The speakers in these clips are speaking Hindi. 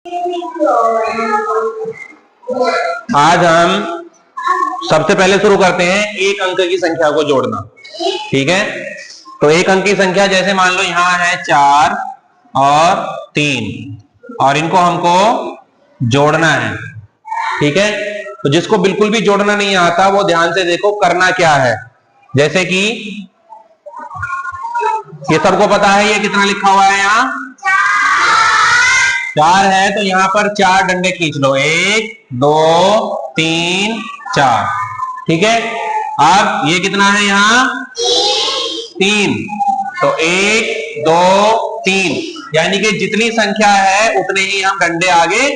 आज हम सबसे पहले शुरू करते हैं एक अंक की संख्या को जोड़ना। ठीक है, तो एक अंक की संख्या जैसे मान लो यहां है 4 और 3 और इनको हमको जोड़ना है। ठीक है, तो जिसको बिल्कुल भी जोड़ना नहीं आता वो ध्यान से देखो करना क्या है। जैसे कि ये सबको पता है ये कितना लिखा हुआ है, यहाँ 4 है, तो यहां पर 4 डंडे खींच लो, 1 2 3 4। ठीक है, अब ये कितना है यहाँ 3, तो 1 2 3, यानी कि जितनी संख्या है उतने ही हम डंडे आगे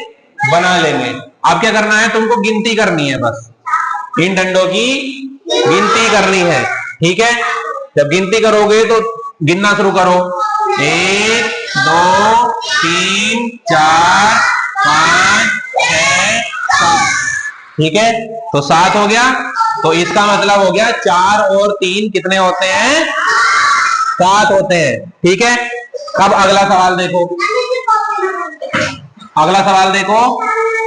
बना लेंगे। अब क्या करना है, तुमको गिनती करनी है, बस इन डंडों की गिनती करनी है। ठीक है, जब गिनती करोगे तो गिनना शुरू करो, 1 2 3 4 5 6 7। ठीक है, तो 7 हो गया, तो इसका मतलब हो गया 4 और 3 कितने होते हैं, 7 होते हैं। ठीक है, अब अगला सवाल देखो, अगला सवाल देखो,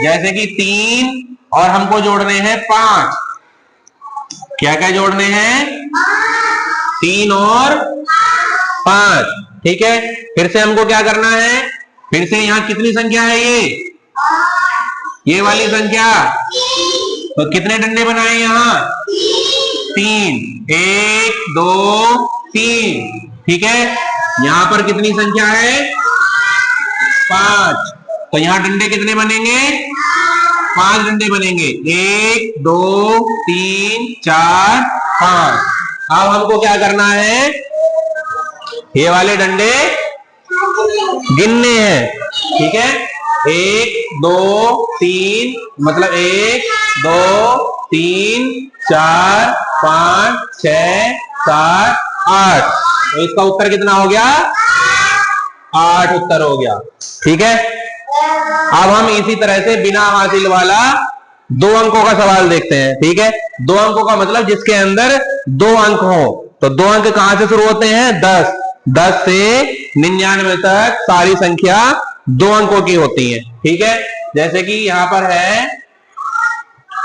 जैसे कि 3 और हमको जोड़ने हैं 5। क्या क्या जोड़ने हैं, 3 और 5। ठीक है, फिर से हमको क्या करना है, फिर से यहां कितनी संख्या है, ये वाली संख्या, तो कितने डंडे बनाए यहां, 3, 1 2 3। ठीक है, यहां पर कितनी संख्या है, 5, तो यहां डंडे कितने बनेंगे, 5 डंडे बनेंगे, 1 2 3 4 5। अब हमको क्या करना है, ये वाले डंडे गिनने हैं। ठीक है, 1 2 3, मतलब 1 2 3 4 5 6 7 8, तो इसका उत्तर कितना हो गया, 8 उत्तर हो गया। ठीक है, अब हम इसी तरह से बिना हासिल वाला 2 अंकों का सवाल देखते हैं। ठीक है, 2 अंकों का मतलब जिसके अंदर 2 अंक हो, तो 2 अंक कहां से शुरू होते हैं, 10 से 99 तक सारी संख्या 2 अंकों की होती है। ठीक है, जैसे कि यहां पर है,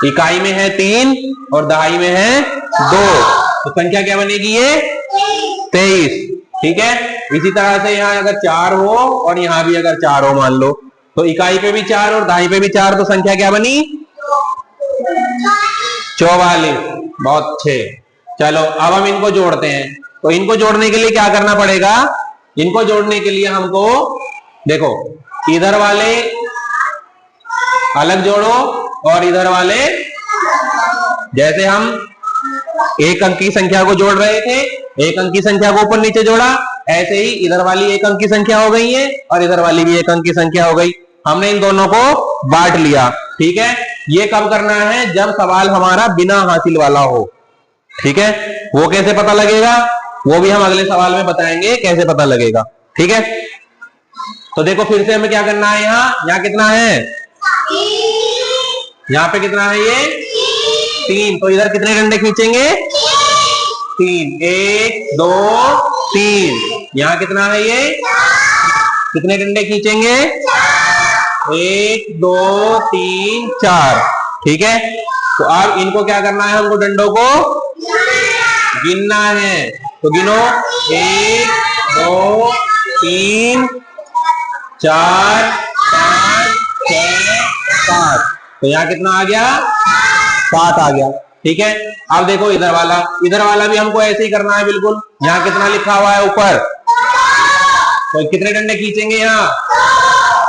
इकाई में है 3 और दहाई में है 2, तो संख्या क्या बनेगी, ये 23। ठीक है, इसी तरह से यहां अगर 4 हो और यहां भी अगर 4 हो मान लो, तो इकाई पे भी 4 और दहाई पे भी 4, तो संख्या क्या बनी, 44। बहुत अच्छे, चलो अब हम इनको जोड़ते हैं। तो इनको जोड़ने के लिए क्या करना पड़ेगा, इनको जोड़ने के लिए हमको देखो, इधर वाले अलग जोड़ो और इधर वाले, जैसे हम एक अंक की संख्या को जोड़ रहे थे, एक अंक की संख्या को ऊपर नीचे जोड़ा, ऐसे ही इधर वाली एक अंक की संख्या हो गई है और इधर वाली भी एक अंक की संख्या हो गई। हमने इन दोनों को बांट लिया। ठीक है, ये कब करना है, जब सवाल हमारा बिना हासिल वाला हो। ठीक है, वो कैसे पता लगेगा, वो भी हम अगले सवाल में बताएंगे कैसे पता लगेगा। ठीक है, तो देखो फिर से हमें क्या करना है, यहाँ कितना है, यहाँ पे कितना है, ये 3, तो इधर कितने डंडे खींचेंगे, 3, 1 2 3। यहाँ कितना है, ये कितने डंडे खींचेंगे, 1 2 3 4। ठीक है, तो अब इनको क्या करना है, हमको डंडों को गिनना है, तो गिनो, 1 2 3 4 5 6 7, तो यहाँ कितना आ गया, 7 आ गया। ठीक है, अब देखो इधर वाला भी हमको ऐसे ही करना है बिल्कुल। यहाँ कितना लिखा हुआ है ऊपर, तो कितने डंडे खींचेंगे, यहाँ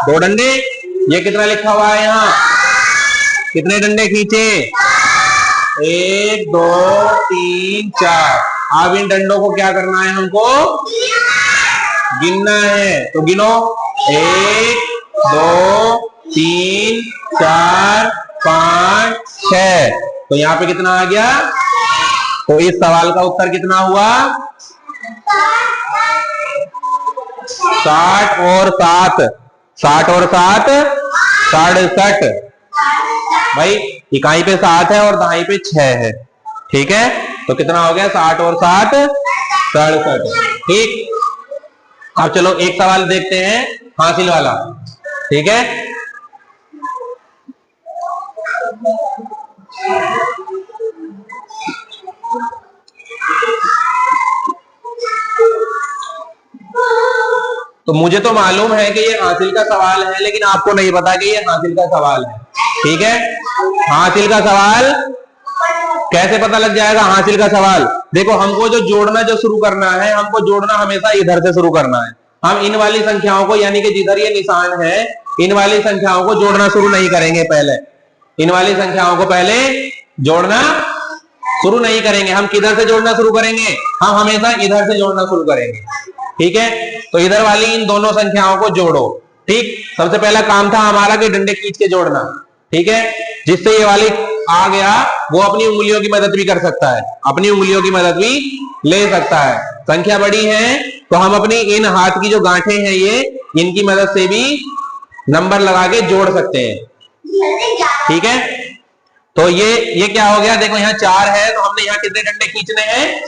2 डंडे। ये कितना लिखा हुआ है, यहाँ कितने डंडे खींचे, 1 2 3 4। अब इन डंडों को क्या करना है, हमको गिनना है, तो गिनो, 1 2 3 4 5 6, तो यहाँ पे कितना आ गया, तो इस सवाल का उत्तर कितना हुआ, 60 और 7, 60 और 7 67। भाई इकाई पे 7 है और दहाई पे 6 है। ठीक है, तो कितना हो गया, 60 और 7 67। ठीक, अब चलो एक सवाल देखते हैं हासिल वाला। ठीक है, तो मुझे तो मालूम है कि ये हासिल का सवाल है, लेकिन आपको नहीं पता कि ये हासिल का सवाल है। ठीक है, हासिल का सवाल कैसे पता लग जाएगा? हासिल का सवाल देखो, हमको जो जोड़ना जो शुरू करना है, हमको जोड़ना हमेशा इधर से शुरू करना है। हम इन वाली संख्याओं को, यानी कि जिधर ये निशान है, इन वाली संख्याओं को जोड़ना शुरू नहीं करेंगे। पहले इन वाली संख्याओं को पहले जोड़ना शुरू नहीं करेंगे। हम किधर से जोड़ना शुरू करेंगे? हम हमेशा इधर से जोड़ना शुरू करेंगे। ठीक है, तो इधर वाली इन दोनों संख्याओं को जोड़ो। ठीक, सबसे पहला काम था हमारा कि डंडे खींच के जोड़ना। ठीक है, जिससे ये वाली आ गया वो अपनी उंगलियों की मदद भी कर सकता है, अपनी उंगलियों की मदद भी ले सकता है। संख्या बड़ी है तो हम अपनी इन हाथ की जो गांठें हैं ये, इनकी मदद से भी नंबर लगा के जोड़ सकते हैं। ठीक है, तो ये क्या हो गया? देखो यहाँ 4 है, तो हमने यहाँ कितने डंडे खींचने हैं?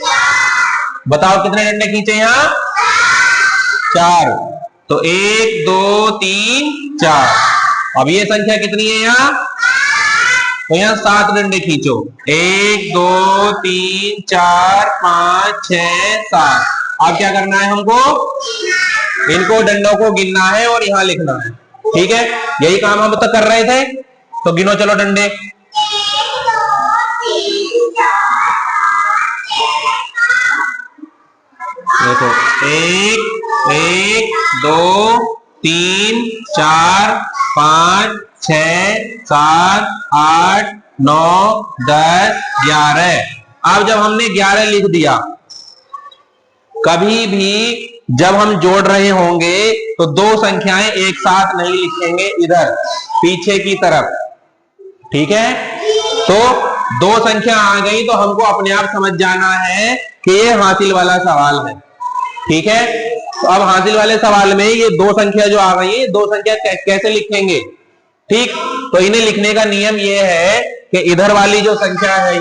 बताओ कितने डंडे खींचे यहाँ? 4। तो 1 2 3 4। अब ये संख्या कितनी है यहाँ? तो यहाँ 7 डंडे खींचो। 1 2 3 4 5 6 7। अब क्या करना है हमको? इनको डंडों को गिनना है और यहाँ लिखना है। ठीक है, यही काम हम तक कर रहे थे। तो गिनो चलो डंडे। देखो 1 1 2 3 4 5 6 7 8 9 10 11। अब जब हमने 11 लिख दिया, कभी भी जब हम जोड़ रहे होंगे तो दो संख्याएं एक साथ नहीं लिखेंगे इधर पीछे की तरफ। ठीक है, तो दो संख्या आ गई तो हमको अपने आप समझ जाना है कि ये हासिल वाला सवाल है। ठीक है, तो अब हासिल वाले सवाल में ये दो संख्या जो आ गई है, दो संख्या कैसे लिखेंगे? ठीक, तो इन्हें लिखने का नियम ये है कि इधर वाली जो संख्या है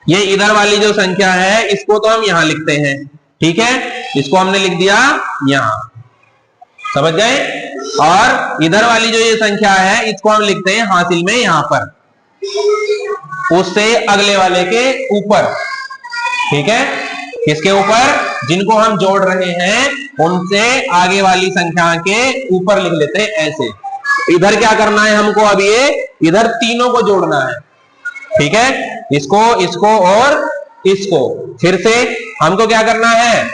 ये इधर वाली जो संख्या है इसको तो हम यहां लिखते हैं। ठीक है, इसको हमने लिख दिया यहां, समझ गए? और इधर वाली जो ये संख्या है इसको हम लिखते हैं हासिल में यहां पर, उससे अगले वाले के ऊपर। ठीक है, किसके ऊपर? जिनको हम जोड़ रहे हैं उनसे आगे वाली संख्या के ऊपर लिख लेते हैं ऐसे। इधर क्या करना है हमको? अब ये इधर तीनों को जोड़ना है। ठीक है, इसको इसको और इसको। फिर से हमको क्या करना है?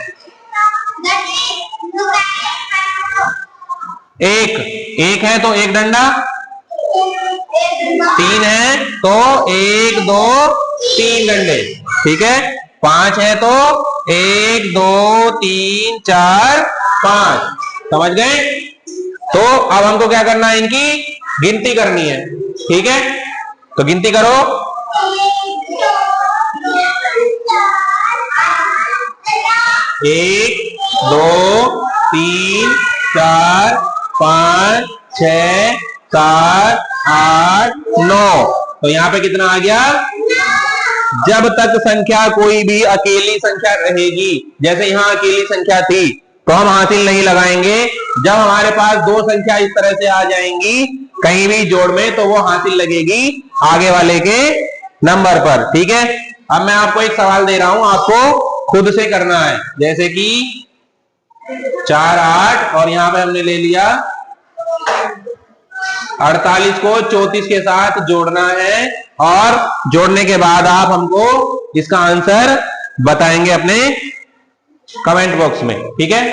एक है तो एक डंडा, 3 है तो 1 2 3 डंडे। ठीक है, 5 है तो 1 2 3 4 5। समझ गए? तो अब हमको क्या करना है? इनकी गिनती करनी है। ठीक है, तो गिनती करो। 1 2 3 4 5 6 7 8 9। तो यहां पे कितना आ गया? जब तक संख्या कोई भी अकेली संख्या रहेगी, जैसे यहां अकेली संख्या थी तो हम हासिल नहीं लगाएंगे। जब हमारे पास दो संख्या इस तरह से आ जाएंगी कहीं भी जोड़ में, तो वो हासिल लगेगी आगे वाले के नंबर पर। ठीक है, अब मैं आपको एक सवाल दे रहा हूं, आपको खुद से करना है। जैसे कि 4 8 और यहां पे हमने ले लिया 48 को 34 के साथ जोड़ना है, और जोड़ने के बाद आप हमको इसका आंसर बताएंगे अपने कमेंट बॉक्स में। ठीक है।